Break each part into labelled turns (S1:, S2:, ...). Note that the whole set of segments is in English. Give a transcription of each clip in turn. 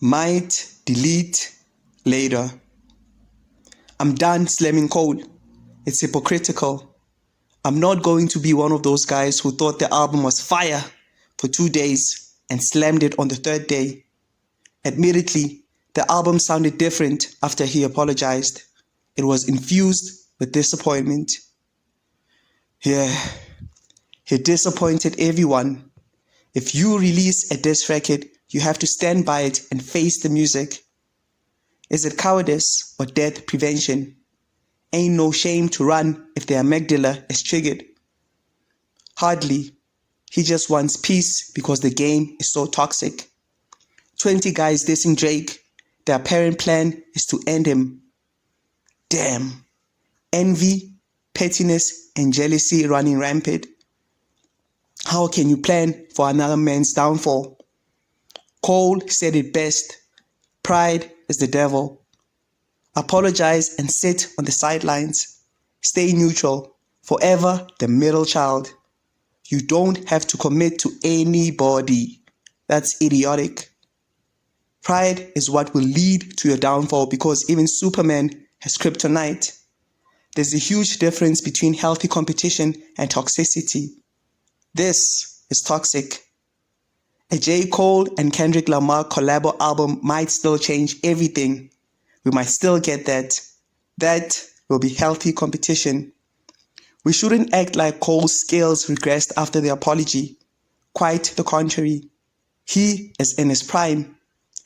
S1: Might delete later. I'm done slamming Cole. It's hypocritical. I'm not going to be one of those guys who thought the album was fire for 2 days and slammed it on the third day. Admittedly, the album sounded different after he apologized. It was infused with disappointment. Yeah, he disappointed everyone. If you release a diss record, you have to stand by it and face the music. Is it cowardice or death prevention? Ain't no shame to run if the amygdala is triggered. Hardly. He just wants peace because the game is so toxic. 20 guys dissing Drake. Their apparent plan is to end him. Damn. Envy, pettiness, and jealousy running rampant. How can you plan for another man's downfall? Cole said it best. Pride is the devil. Apologize and sit on the sidelines. Stay neutral. Forever the middle child. You don't have to commit to anybody. That's idiotic. Pride is what will lead to your downfall because even Superman has kryptonite. There's a huge difference between healthy competition and toxicity. This is toxic. A J. Cole and Kendrick Lamar collabo album might still change everything. We might still get that. That will be healthy competition. We shouldn't act like Cole's skills regressed after the apology. Quite the contrary. He is in his prime.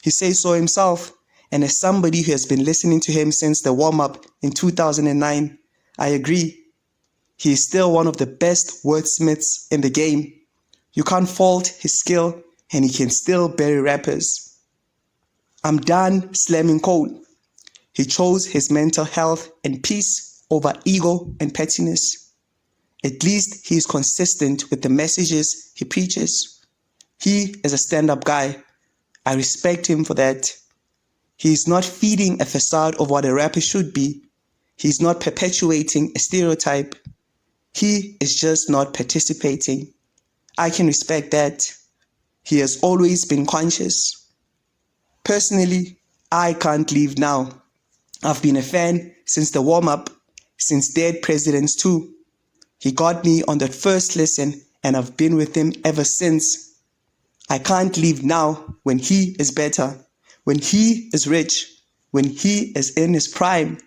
S1: He says so himself, and as somebody who has been listening to him since the warm-up in 2009, I agree. He is still one of the best wordsmiths in the game. You can't fault his skill, and he can still bury rappers. I'm done slamming Cole. He chose his mental health and peace over ego and pettiness. At least he is consistent with the messages he preaches. He is a stand-up guy. I respect him for that. He is not feeding a facade of what a rapper should be. He is not perpetuating a stereotype. He is just not participating. I can respect that. He has always been conscious. Personally, I can't leave now. I've been a fan since the warm-up, since Dead Presidents 2. He got me on that first listen and I've been with him ever since. I can't leave now when he is better, when he is rich, when he is in his prime.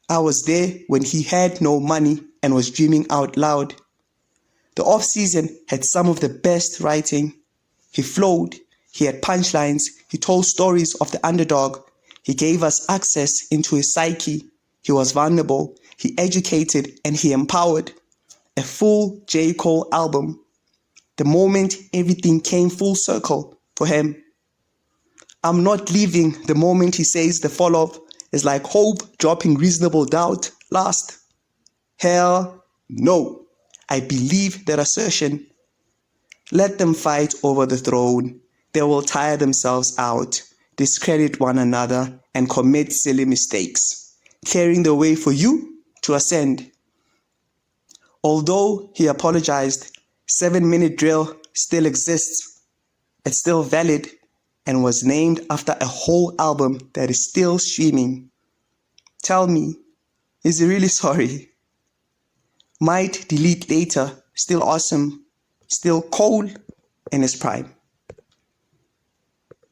S1: I was there when he had no money and was dreaming out loud. The off-season had some of the best writing. He flowed, he had punchlines, he told stories of the underdog. He gave us access into his psyche. He was vulnerable, he educated, and he empowered. A full J. Cole album. The moment everything came full circle for him. I'm not leaving the moment he says the follow-up is like hope dropping reasonable doubt last. Hell no. I believe that assertion. Let them fight over the throne. They will tire themselves out, discredit one another, and commit silly mistakes, clearing the way for you to ascend. Although he apologized, 7-minute drill still exists. It's still valid and was named after a whole album that is still streaming. Tell me, is he really sorry? Might delete later, still awesome, still Cole in his prime.